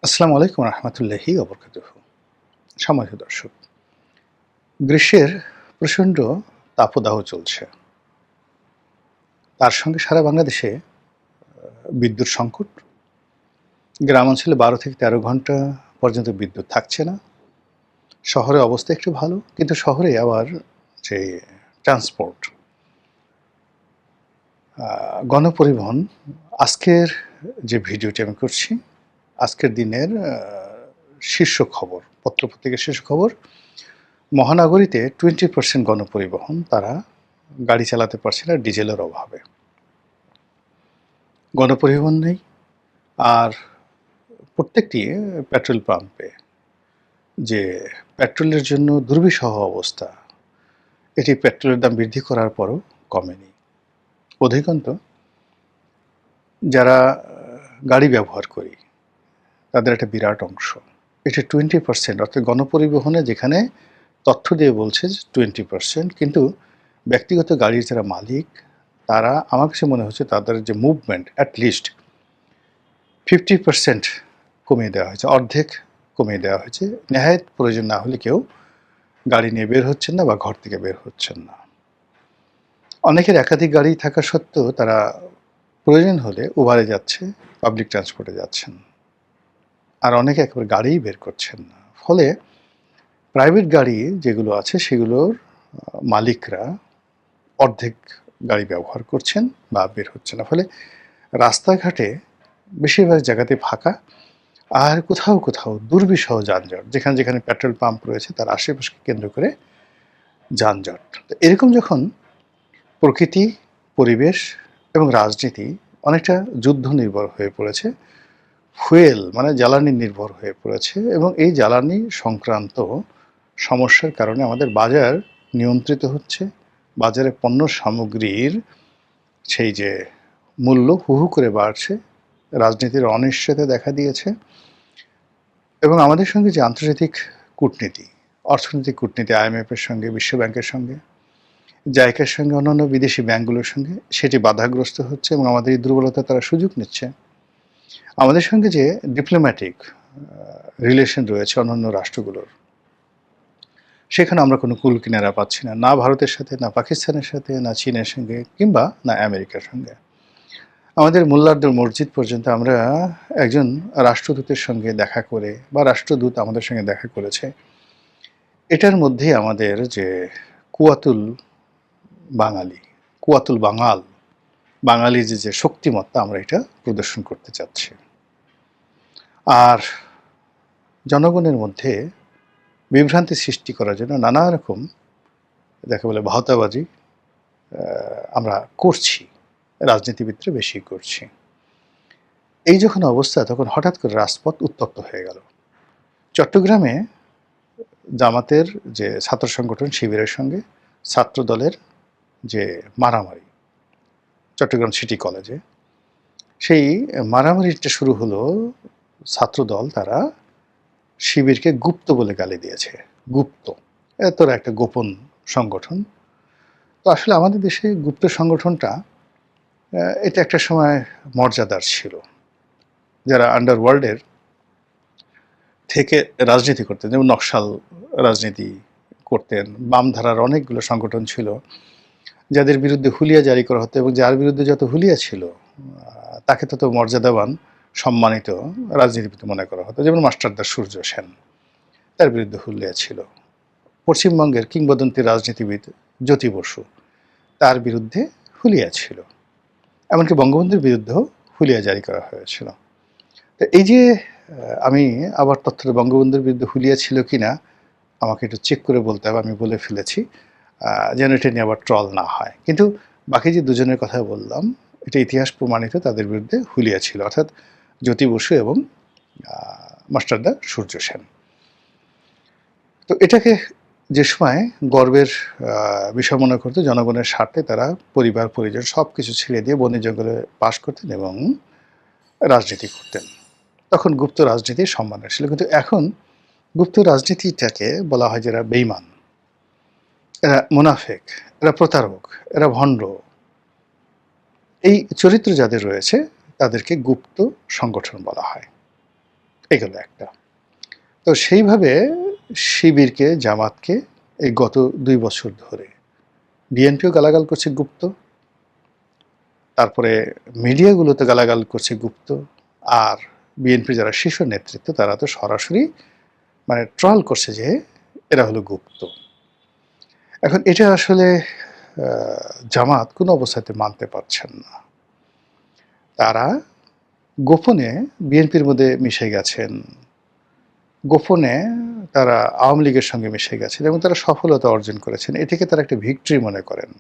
আসসালামু আলাইকুম রহমতুল্লাহি ওবরকাতুহু। সম্মানিত দর্শক, গ্রীষ্মের প্রচণ্ড তাপদাহ চলছে। তার সঙ্গে সারা বাংলাদেশে বিদ্যুৎ সংকট। গ্রামাঞ্চলে ১২ থেকে ১৩ ঘন্টা পর্যন্ত বিদ্যুৎ থাকছে না। শহরে অবস্থা একটু ভালো, কিন্তু শহরে আবার যে ট্রান্সপোর্ট, গণপরিবহন, আজকের যে ভিডিওটি আমি করছি, আজকের দিনের শীর্ষ খবর, পত্রপত্রিকার শীর্ষ খবর, মহানগরীতে 20% গণপরিবহন তারা গাড়ি চালাতে পারছে না ডিজেলের অভাবে। গণপরিবহন নেই, আর প্রত্যেকটি পেট্রোল পাম্পে যে পেট্রোলের জন্য দুর্বিষহ অবস্থা, এটি পেট্রোলের দাম বৃদ্ধি করার পরও কমেনি। অধিকন্ত যারা গাড়ি ব্যবহার করি তাদের একটা বিরাট অংশ, এটি 20%, অর্থাৎ গণপরিবহনে যেখানে তথ্য দিয়ে বলছে যে 20%, কিন্তু ব্যক্তিগত গাড়ির যারা মালিক তারা, আমার কাছে মনে হচ্ছে তাদের যে মুভমেন্ট অ্যাটলিস্ট 50% কমিয়ে দেওয়া হয়েছে, অর্ধেক কমিয়ে দেওয়া হয়েছে। নেহায়েত প্রয়োজন না হলে কেউ গাড়ি নিয়ে বের হচ্ছেন না বা ঘর থেকে বের হচ্ছেন না। অনেকের একাধিক গাড়ি থাকা সত্ত্বেও তারা প্রয়োজন হলে উবারে যাচ্ছে, পাবলিক ট্রান্সপোর্টে যাচ্ছেন, আর অনেকে একেবারে গাড়িই বের করছেন না। ফলে প্রাইভেট গাড়ি যেগুলো আছে সেগুলোর মালিকরা অর্ধেক গাড়ি ব্যবহার করছেন বা বের হচ্ছে না। ফলে রাস্তাঘাটে বেশিরভাগ জায়গাতে ফাঁকা, আর কোথাও কোথাও দুর্বিষহ যানজট, যেখানে যেখানে পেট্রোল পাম্প রয়েছে তার আশেপাশকে কেন্দ্র করে যানজট। তো এরকম যখন প্রকৃতি, পরিবেশ এবং রাজনীতি অনেকটা যুদ্ধ নির্ভর হয়ে পড়েছে, ফুয়েল মানে জ্বালানি নির্ভর হয়ে পড়েছে, এবং এই জ্বালানি সংক্রান্ত সমস্যার কারণে আমাদের বাজার নিয়ন্ত্রিত হচ্ছে। বাজারে পণ্য সামগ্রীর সেই যে মূল্য হু হু করে বাড়ছে, রাজনীতির অনিশ্চয়তা দেখা দিয়েছে, এবং আমাদের সঙ্গে যে আন্তর্জাতিক কূটনীতি, অর্থনৈতিক কূটনীতি, IMF-এর সঙ্গে, বিশ্বব্যাংকের সঙ্গে, জাইকার সঙ্গে, অন্যান্য বিদেশি ব্যাংকগুলোর সঙ্গে, সেটি বাধাগ্রস্ত হচ্ছে এবং আমাদের এই দুর্বলতা তারা সুযোগ নিচ্ছে। আমাদের সঙ্গে যে ডিপ্লোম্যাটিক রিলেশন রয়েছে অন্যান্য রাষ্ট্রগুলোর, সেখানে আমরা কোনো কুল কিনারা পাচ্ছি না, না ভারতের সাথে, না পাকিস্তানের সাথে, না চীনের সঙ্গে, কিংবা না আমেরিকার সঙ্গে। আমাদের মোল্লারদের মসজিদ পর্যন্ত আমরা একজন রাষ্ট্রদূতের সঙ্গে দেখা করে, বা রাষ্ট্রদূত আমাদের সঙ্গে দেখা করেছে, এটার মধ্যেই আমাদের যে কুয়াতুল বাঙালি, কুয়াতুল বাঙাল, বাঙালির যে শক্তিমত্তা, আমরা এটা প্রদর্শন করতে চাচ্ছি। আর জনগণের মধ্যে বিভ্রান্তি সৃষ্টি করার জন্য নানা রকম যাকে বলে ভাওতাবাজি আমরা করছি, রাজনীতিবিদরা বেশি করছি। এই যখন অবস্থা, তখন হঠাৎ করে রাজপথ উত্তপ্ত হয়ে গেল। চট্টগ্রামে জামাতের যে ছাত্র সংগঠন শিবিরের সঙ্গে ছাত্র দলের যে মারামারি, চট্টগ্রাম সিটি কলেজে, সেই মারামারিটা শুরু হলো। ছাত্রদল তারা শিবিরকে গুপ্ত বলে গালি দিয়েছে। গুপ্ত, তোরা একটা গোপন সংগঠন। তো আসলে আমাদের দেশে গুপ্ত সংগঠনটা এটা একটা সময় মর্যাদার ছিল। যারা আন্ডারওয়ার্ল্ডের থেকে রাজনীতি করতেন, যেমন নকশাল রাজনীতি করতেন, বামধারার অনেকগুলো সংগঠন ছিল যাদের বিরুদ্ধে হুলিয়া জারি করা হতো, এবং যার বিরুদ্ধে যত হুলিয়া ছিল তাকে তত মর্যাদাবান, সম্মানিত রাজনীতিবিদ মনে করা হতো। যেমন মাস্টারদা সূর্য সেন, তার বিরুদ্ধে হুলিয়া ছিল। পশ্চিমবঙ্গের কিংবদন্তি রাজনীতিবিদ জ্যোতি বসু, তার বিরুদ্ধে হুলিয়া ছিল। এমনকি বঙ্গবন্ধুর বিরুদ্ধেও হুলিয়া জারি করা হয়েছিল। তো এই যে আমি আবার তথ্যটা, বঙ্গবন্ধুর বিরুদ্ধে হুলিয়া ছিল কি না আমাকে একটু চেক করে বলতে হবে, আমি বলে ফেলেছি, যেন এটা নিয়ে আবার ট্রল না হয়। কিন্তু বাকি যে দুজনের কথা বললাম, এটা ইতিহাস প্রমাণিত, তাদের বিরুদ্ধে হুলিয়া ছিল, অর্থাৎ জ্যোতি বসু এবং মাস্টারদা সূর্য সেন। তো এটাকে যে সময় গর্বের বিষয় মনে করতো, জনগণের স্বার্থে তারা পরিবার পরিজন সব কিছু ছেড়ে দিয়ে বনে জঙ্গলে বাস করতেন এবং রাজনীতি করতেন। তখন গুপ্ত রাজনীতির সম্মান ছিল। কিন্তু এখন গুপ্ত রাজনীতিটাকে বলা হয় যারা বেঈমান, এরা মুনাফেক, এরা প্রতারক, এরা ভণ্ড, এই চরিত্র যাদের রয়েছে তাদেরকে গুপ্ত সংগঠন বলা হয়। এগুলো একটা। তো সেইভাবে শিবিরকে, জামাতকে এই গত ২ বছর ধরে বিএনপিও গালাগাল করছে গুপ্ত, তারপরে মিডিয়াগুলোতে গালাগাল করছে গুপ্ত, আর বিএনপির যারা শীর্ষ নেতৃত্ব তারা তো সরাসরি মানে ট্রল করছে যে এরা হলো গুপ্ত। এখন এটা আসলে জামাত কোনো অবস্থাতে মানতে পারছেন না। তারা গোপনে বিএনপির মধ্যে মিশে গেছেন, গোপনে তারা আওয়ামী লীগের সঙ্গে মিশে গেছেন এবং তারা সফলতা অর্জন করেছেন। এটিকে তারা একটা ভিক্টরি মনে করেন।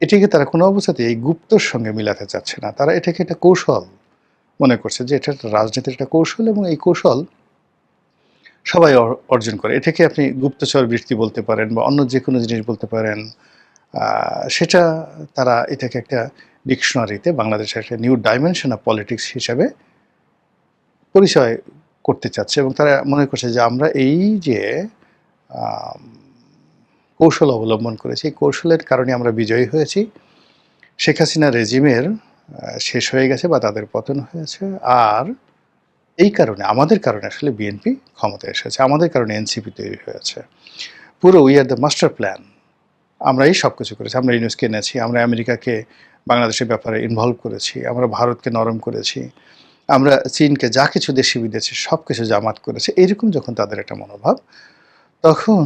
এটিকে তারা কোনো অবস্থাতেই এই গুপ্তর সঙ্গে মিলাতে চাচ্ছে না। তারা এটাকে একটা কৌশল মনে করছে যে এটা একটা রাজনীতির একটা কৌশল এবং এই কৌশল সবাই অর্জন করে। এটাকে আপনি গুপ্তচর বৃত্তি বলতে পারেন বা অন্য যেকোনো জিনিস বলতে পারেন। সেটা তারা এটাকে একটা ডিকশনারিতে বাংলাদেশের একটা নিউ ডাইমেনশন অফ পলিটিক্স হিসাবে পরিচয় করতে চাচ্ছে এবং তারা মনে করছে যে আমরা এই যে কৌশল অবলম্বন করেছি, এই কৌশলের কারণে আমরা বিজয়ী হয়েছি। শেখ হাসিনা রেজিমের শেষ হয়ে গেছে বা তাদের পতন হয়েছে, আর এই কারণে আমাদের কারণে আসলে বিএনপি ক্ষমতায় এসেছে, আমাদের কারণে এনসিপি তৈরি হয়েছে। পুরো we are the master plan, আমরা এই সব কিছু করেছি। আমরা ইউনুসকে এনেছি, আমরা আমেরিকাকে বাংলাদেশের ব্যাপারে ইনভলভ করেছি, আমরা ভারতকে নরম করেছি, আমরা চীনকে যা কিছু দেশি বিদেশি সব কিছু জামাত করেছে। এইরকম যখন তাদের একটা মনোভাব, তখন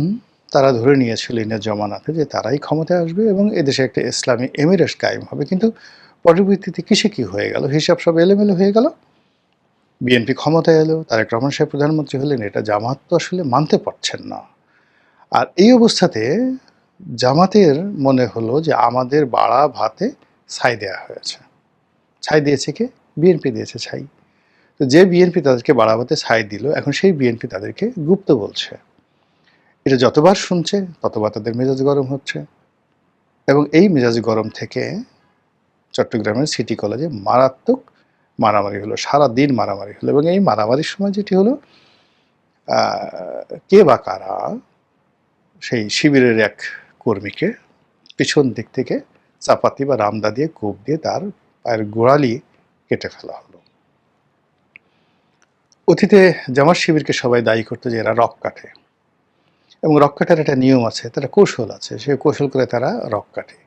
তারা ধরে নিয়েছিল ইনের জমানাতে যে তারাই ক্ষমতায় আসবে এবং এদেশে একটা ইসলামী এমিরেটস কায়েম হবে। কিন্তু পরবর্তীতে কিসে কি হয়ে গেল, হিসাব সব এলোমেলো হয়ে গেল। বিএনপি ক্ষমতায় এলো, তারেক রহমান সাহেব প্রধানমন্ত্রী হলেন, এটা জামাত তো আসলে মানতে পারছেন না। আর এই অবস্থাতে জামাতের মনে হলো যে আমাদের বাড়া ভাতে ছাই দেওয়া হয়েছে। ছাই দিয়েছে কে? বিএনপি দিয়েছে ছাই। তো যে বিএনপি তাদেরকে বাড়া ভাতে ছাই দিল, এখন সেই বিএনপি তাদেরকে গুপ্ত বলছে। এটা যতবার শুনছে ততবার তাদের মেজাজ গরম হচ্ছে এবং এই মেজাজ গরম থেকে চট্টগ্রামের সিটি কলেজে মারাত্মক মারামারি হলো, সারাদিন মারামারি হলো এবং এই মারামারির সময় যেটি হলো, কে বা কারা সেই শিবিরের এক কর্মীকে পিছন দিক থেকে চাপাতি বা রামদা দিয়ে কোপ দিয়ে তার পায়ের গোড়ালি কেটে ফেলা হলো। অতীতে জামাত শিবিরকে সবাই দায়ী করতো যে এরা রক কাটে এবং রক কাটার একটা নিয়ম আছে, তারা কৌশল আছে, সে কৌশল করে তারা রক কাটে।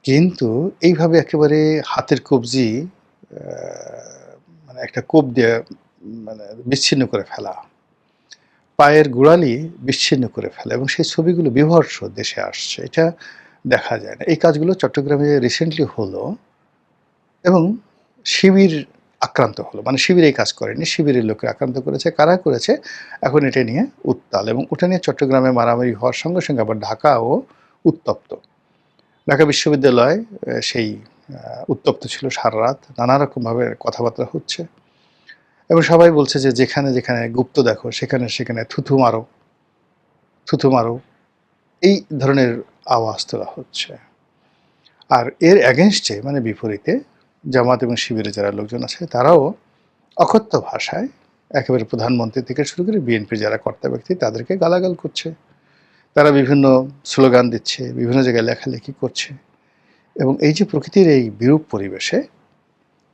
কিন্তু এইভাবে একেবারে হাতের কবজি মানে একটা কোপ দিয়ে মানে বিচ্ছিন্ন করে ফেলা, পায়ের গোড়ালি বিচ্ছিন্ন করে ফেলা এবং সেই ছবিগুলো বিভৎস দেশে আসছে, এটা দেখা যায় না। এই কাজগুলো চট্টগ্রামে রিসেন্টলি হলো এবং শিবির আক্রান্ত হলো, মানে শিবির এই কাজ করেনি, শিবিরের লোকে আক্রান্ত করেছে। কারা করেছে এখন এটা নিয়ে উত্তাল এবং ওটা নিয়ে চট্টগ্রামে মারামারি হওয়ার সঙ্গে সঙ্গে আবার ঢাকাও উত্তপ্ত। ঢাকা বিশ্ববিদ্যালয় সেই উত্তপ্ত ছিল সারা রাত, নানা রকমভাবে কথাবার্তা হচ্ছে এবং সবাই বলছে যে যেখানে যেখানে গুপ্ত দেখো সেখানে সেখানে থুথু মারো, থুথু মারো, এই ধরনের আওয়াজ তোলা হচ্ছে। আর এর অ্যাগেনস্টে মানে বিপরীতে জামাত এবং শিবিরে যারা লোকজন আছে তারাও অকথ্য ভাষায় একেবারে প্রধানমন্ত্রী থেকে শুরু করে বিএনপির যারা কর্তা ব্যক্তি তাদেরকে গালাগাল করছে। তারা বিভিন্ন স্লোগান দিচ্ছে, বিভিন্ন জায়গায় লেখালেখি করছে এবং এই যে প্রকৃতির এই বিরূপ পরিবেশে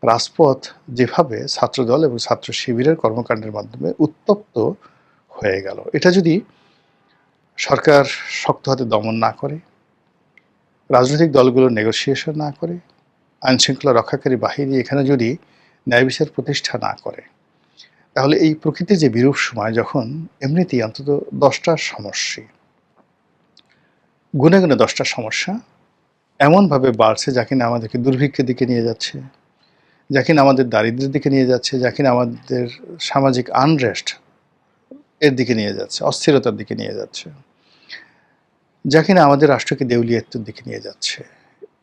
রাজপথ যেভাবে ছাত্রদল এবং ছাত্র শিবিরের কর্মকাণ্ডের মাধ্যমে উত্তপ্ত হয়ে গেল, এটা যদি সরকার শক্ত হাতে দমন না করে, রাজনৈতিক দলগুলো নেগোসিয়েশন না করে, আইনশৃঙ্খলা রক্ষাকারী বাহিনী এখানে যদি ন্যায় বিচার প্রতিষ্ঠা না করে, তাহলে এই প্রকৃতির যে বিরূপ সময় যখন এমনিতেই অন্তত 10টা সমস্যা, গুনে গুনে 10টা সমস্যা এমনভাবে বাড়ছে যা কিনা আমাদেরকে দুর্ভিক্ষের দিকে নিয়ে যাচ্ছে, যা কিনা আমাদের দারিদ্র্যের দিকে নিয়ে যাচ্ছে, যা কিনা আমাদের সামাজিক আনরেস্ট এর দিকে নিয়ে যাচ্ছে, অস্থিরতার দিকে নিয়ে যাচ্ছে, যা কিনা আমাদের রাষ্ট্রকে দেউলিয়াত্বের দিকে নিয়ে যাচ্ছে।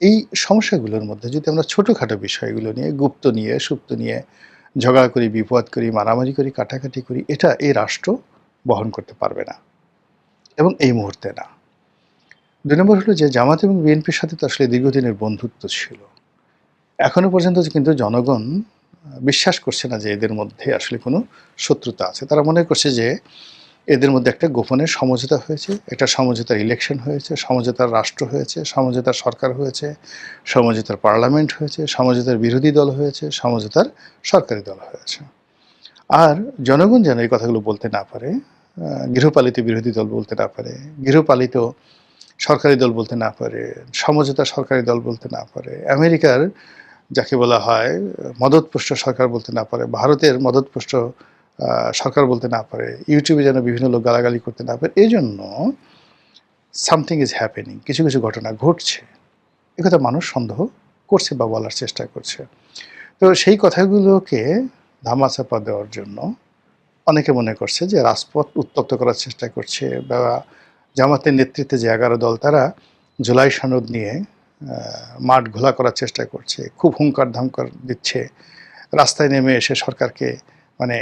এই সমস্যাগুলোর মধ্যে যদি আমরা ছোটোখাটো বিষয়গুলো নিয়ে, গুপ্ত নিয়ে, সুপ্ত নিয়ে ঝগড়া করি, বিপদ করি, মারামারি করি, কাটাকাটি করি, এটা এই রাষ্ট্র বহন করতে পারবে না এবং এই মুহূর্তে না। 2 নম্বর হলো যে জামাত এবং বিএনপির সাথে তো আসলে দীর্ঘদিনের বন্ধুত্ব ছিল। এখনো পর্যন্ত কিন্তু জনগণ বিশ্বাস করছে না যে এদের মধ্যে আসলে কোনো শত্রুতা আছে। তারা মনে করছে যে এদের মধ্যে একটা গোপনের সমঝোতা হয়েছে, একটা সমঝোতার ইলেকশন হয়েছে, সমঝোতার রাষ্ট্র হয়েছে, সমঝোতার সরকার হয়েছে, সমঝোতার পার্লামেন্ট হয়েছে, সমঝোতার বিরোধী দল হয়েছে, সমঝোতার সরকারি দল হয়েছে। আর জনগণ যেন এই কথাগুলো বলতে না পারে, গৃহপালিত বিরোধী দল বলতে না পারে, গৃহপালিত সরকারি দল বলতে না পারে, সমঝোতা সরকারি দল বলতে না পারে, আমেরিকার যাকে বলা হয় মদতপুষ্ট সরকার বলতে না পারে, ভারতের মদতপুষ্ট সরকার বলতে না পারে, ইউটিউবে যেন বিভিন্ন লোক গালাগালি করতে না পারে। এই জন্য সামথিং ইজ হ্যাপেনিং, কিছু কিছু ঘটনা ঘটছে, একথা মানুষ সন্দেহ করছে বা বলার চেষ্টা করছে। তো সেই কথাগুলোকে ধামাচাপা দেওয়ার জন্য অনেকে মনে করছে যে রাজপথ উত্তপ্ত করার চেষ্টা করছে, বা জামাতের নেতৃত্বে যে 11 দল তারা জুলাই সনদ নিয়ে মাঠ ঘোলা করার চেষ্টা করছে, খুব হুঙ্কার ধামকার দিচ্ছে, রাস্তায় নেমে এসে সরকারকে মানে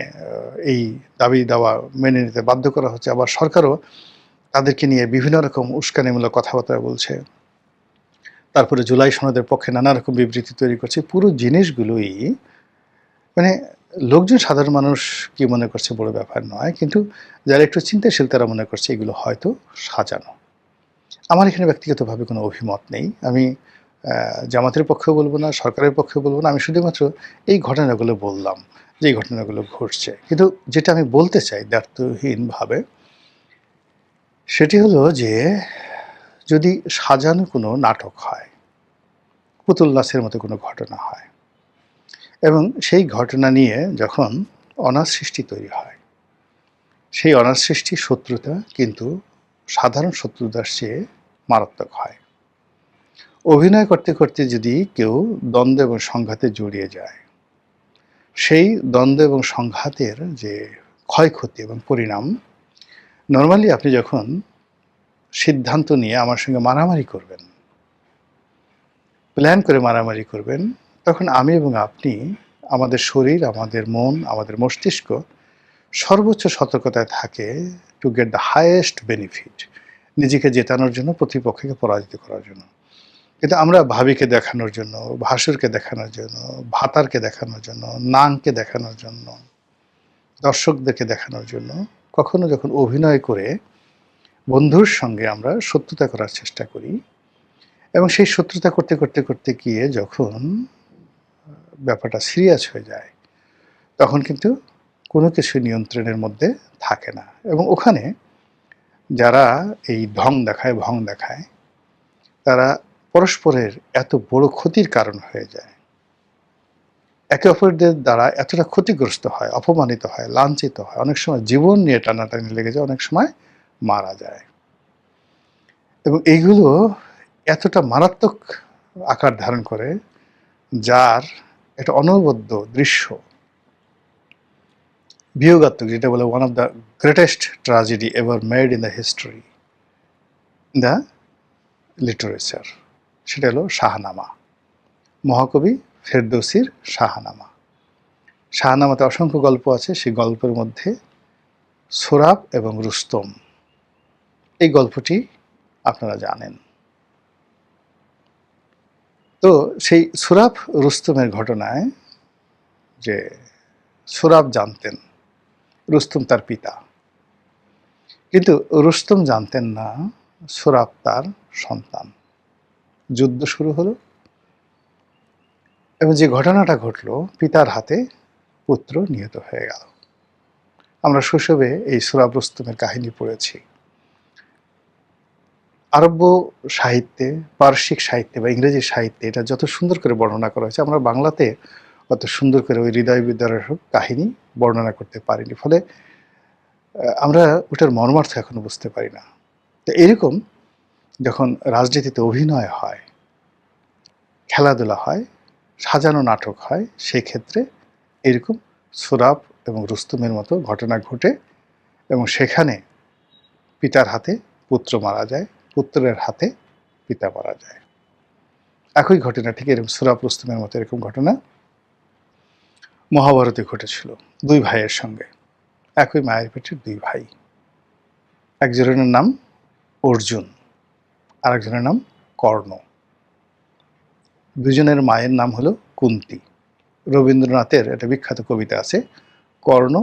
এই দাবি দাওয়া মেনে নিতে বাধ্য করা হচ্ছে। আবার সরকারও তাদেরকে নিয়ে বিভিন্ন রকম উস্কানিমূলক কথাবার্তা বলছে, তারপরে জুলাই সনদের পক্ষে নানা রকম বিবৃতি তৈরি করছে। পুরো জিনিসগুলোই মানে লোকজন, সাধারণ মানুষ কি মনে করছে বড় ব্যাপার নয়, কিন্তু যারা একটু চিন্তাশীল তারা মনে করছে এগুলো হয়তো সাজানো। আমার এখানে ব্যক্তিগতভাবে কোনো অভিমত নেই। আমি জামাতের পক্ষেও বলবো না, সরকারের পক্ষেও বলবো না। আমি শুধুমাত্র এই ঘটনাগুলো বললাম যে এই ঘটনাগুলো ঘটছে। কিন্তু যেটা আমি বলতে চাই দ্ব্যর্থহীনভাবে, সেটি হলো যে যদি সাজানো কোনো নাটক হয়, পুতুল নাচের মতো কোনো ঘটনা হয়, এবং সেই ঘটনা নিয়ে যখন অনার সৃষ্টি তৈরি হয়, সেই অনার সৃষ্টি শত্রুতা কিন্তু সাধারণ শত্রুতার চেয়ে মারাত্মক হয়। অভিনয় করতে করতে যদি কেউ দ্বন্দ্ব এবং সংঘাতে জড়িয়ে যায়, সেই দ্বন্দ্ব এবং সংঘাতের যে ক্ষয়ক্ষতি এবং পরিণাম, নর্মালি আপনি যখন সিদ্ধান্ত নিয়ে আমার সঙ্গে মারামারি করবেন, প্ল্যান করে মারামারি করবেন, তখন আমি এবং আপনি, আমাদের শরীর, আমাদের মন, আমাদের মস্তিষ্ক সর্বোচ্চ সতর্কতায় থাকে to get the highest benefit, নিজেকে জেতানোর জন্য, প্রতিপক্ষকে পরাজিত করার জন্য। কিন্তু আমরা ভাবিকে দেখানোর জন্য, ভাসুরকে দেখানোর জন্য, ভাতারকে দেখানোর জন্য, নাংকে দেখানোর জন্য, দর্শকদেরকে দেখানোর জন্য কখনো যখন অভিনয় করে বন্ধুর সঙ্গে আমরা শত্রুতা করার চেষ্টা করি, এবং সেই শত্রুতা করতে করতে করতে গিয়ে যখন ব্যাপারটা সিরিয়াস হয়ে যায়, তখন কিন্তু কোনো কিছু নিয়ন্ত্রণের মধ্যে থাকে না। এবং ওখানে যারা এই ঢং দেখায়, ভং দেখায়, তারা পরস্পরের এত বড় ক্ষতির কারণ হয়ে যায়, একে অপরদের দ্বারা এতটা ক্ষতিগ্রস্ত হয়, অপমানিত হয়, লাঞ্ছিত হয়, অনেক সময় জীবন নিয়ে টানাটানি লেগে যায়, অনেক সময় মারা যায়। এবং এইগুলো এতটা মারাত্মক আকার ধারণ করে, যার একটা অনবদ্য দৃশ্য, বিয়োগাত্মক, যেটা বলে one of the greatest tragedy ever made in the history, the literature, সেটা হলো শাহনামা, মহাকবি ফেরদৌসির শাহনামা। শাহনামাতে অসংখ্য গল্প আছে, সেই গল্পের মধ্যে সোরাব এবং রুস্তম, এই গল্পটি আপনারা জানেন। তো সেই সোরাব রুস্তমের ঘটনায়, যে সোরাব জানতেন রুস্তম তার পিতা, কিন্তু রুস্তম জানতেন না সোরাব তার সন্তান। যুদ্ধ শুরু হলো, এবং যে ঘটনাটা ঘটলো, পিতার হাতে পুত্র নিহত হয়ে গেল। আমরা শৈশবে এই সোরাব রুস্তমের কাহিনী পড়েছি। আরব্য সাহিত্যে, পারসিক সাহিত্যে বা ইংরেজি সাহিত্যে এটা যত সুন্দর করে বর্ণনা করা হয়েছে, আমরা বাংলাতে অত সুন্দর করে ওই হৃদয় বিদারক কাহিনী বর্ণনা করতে পারিনি। ফলে আমরা ওটার মর্মার্থ এখনো বুঝতে পারি না। তো এরকম যখন রাজনীতিতে অভিনয় হয়, খেলাধুলা হয়, সাজানো নাটক হয়, সেই ক্ষেত্রে এরকম সোরাব এবং রুস্তমের মতো ঘটনা ঘটে, এবং সেখানে পিতার হাতে পুত্র মারা যায়, পুত্রের হাতে পিতা মারা যায়। একই ঘটনা, ঠিক এরকম সোরাব রুস্তমের মতো এরকম ঘটনা মহাভারতে ঘটেছিল, দুই ভাইয়ের সঙ্গে, একই মায়ের পেটের দুই ভাই। একজনের নাম অর্জুন, আরেকজনের নাম কর্ণ। দুজনের মায়ের নাম হলো কুন্তি। রবীন্দ্রনাথের একটা বিখ্যাত কবিতা আছে, কর্ণ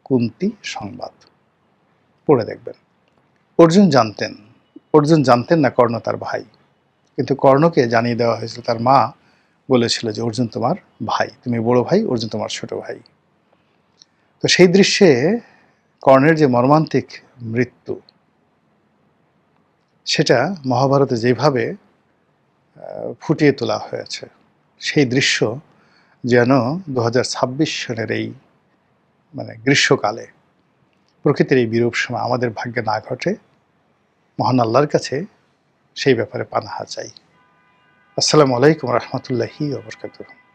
কুন্তি সংবাদ, পড়ে দেখবেন। অর্জুন জানতেন না কর্ণ তার ভাই, কিন্তু কর্ণকে জানিয়ে দেওয়া হয়েছিল, তার মা বলেছিল যে অর্জুন তোমার ভাই, তুমি বড় ভাই, অর্জুন তোমার ছোট ভাই। তো সেই দৃশ্যে কর্ণের যে মর্মান্তিক মৃত্যু, সেটা মহাভারতে যেভাবে ফুটিয়ে তোলা হয়েছে, সেই দৃশ্য যেন ২০২৬ সনের এই গ্রীষ্মকালে প্রকৃতির এই বিরূপ সময় আমাদের ভাগ্যে না ঘটে, মহান আল্লাহর কাছে সেই ব্যাপারে পানাহা চাই। আসসালামু আলাইকুম রহমতুল্লাহি ওয়া বারাকাতুহু।